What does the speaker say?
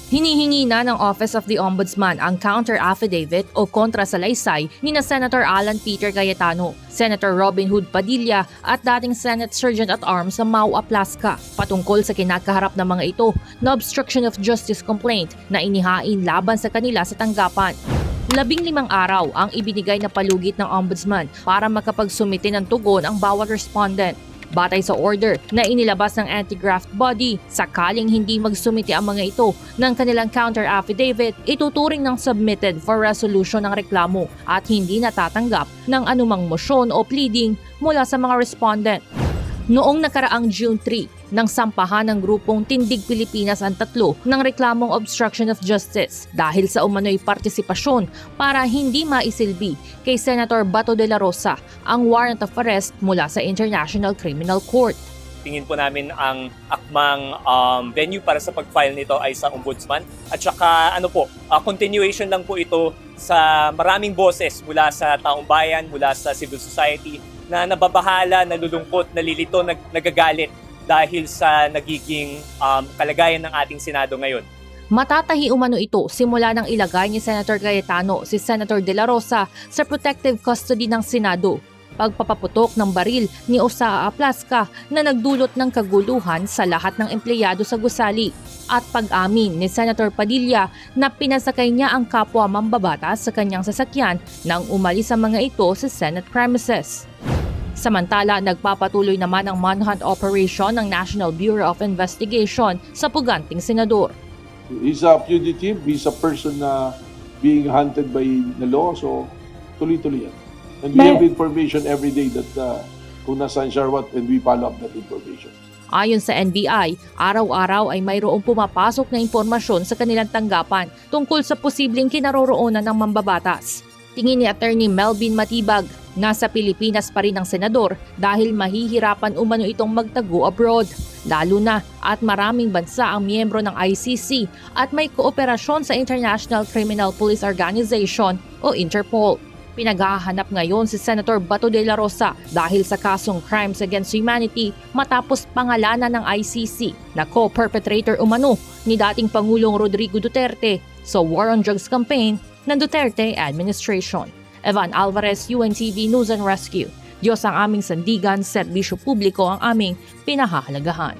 Hinihingi na ng Office of the Ombudsman ang counter-affidavit o kontrasalaysay ni na Senator Alan Peter Cayetano, Senator Robin Hood Padilla at dating Senate Sergeant-at-Arms sa Mau Aplasca patungkol sa kinakaharap ng mga ito na obstruction of justice complaint na inihain laban sa kanila sa tanggapan. 15 araw ang ibinigay na palugit ng Ombudsman para makapagsumite ng tugon ang bawat respondent. Batay sa order na inilabas ng anti-graft body, sakaling hindi magsumite ang mga ito ng kanilang counter-affidavit, ituturing ng submitted for resolution ng reklamo at hindi natatanggap ng anumang motion o pleading mula sa mga respondent. Noong nakaraang June 3, nang sampahan ng grupong Tindig Pilipinas ang 3 ng reklamong obstruction of justice dahil sa umano'y partisipasyon para hindi maisilbi kay Senator Bato de la Rosa ang warrant of arrest mula sa International Criminal Court. Tingin po namin ang akmang venue para sa pag-file nito ay sa Ombudsman at saka continuation lang po ito sa maraming boses mula sa taong bayan, mula sa civil society na nababahala, nalulungkot, nalilito, nagagalit dahil sa nagiging kalagayan ng ating Senado ngayon. Matatahi umano ito simula nang ilagay ni Senator Cayetano si Senator De La Rosa sa protective custody ng Senado. Pagpapaputok ng baril ni Osa Aplasca na nagdulot ng kaguluhan sa lahat ng empleyado sa gusali at pag-amin ni Senator Padilla na pinasakay niya ang kapwa mambabatas sa kanyang sasakyan nang umalis ang mga ito sa Senate premises. Samantala, nagpapatuloy naman ang manhunt operation ng National Bureau of Investigation sa puganting senador. He's a fugitive, he's a person na being hunted by the law, so tuloy-tuloy yan. And we have information every day that kung nasaan siya what, and we follow up that information. Ayon sa NBI, araw-araw ay mayroong pumapasok na impormasyon sa kanilang tanggapan tungkol sa posibleng kinaroroonan ng mambabatas. Tingin ni Attorney Melvin Matibag, nasa Pilipinas pa rin ang senador dahil mahihirapan umano itong magtago abroad. Lalo na at maraming bansa ang miyembro ng ICC at may kooperasyon sa International Criminal Police Organization o Interpol. Pinaghahanap ngayon si Senator Bato de la Rosa dahil sa kasong Crimes Against Humanity matapos pangalanan ng ICC na co-perpetrator umano ni dating Pangulong Rodrigo Duterte sa War on Drugs campaign ng Duterte administration. Evan Alvarez, UNTV News and Rescue. Diyos ang aming sandigan, serbisyo publiko ang aming pinahahalagahan.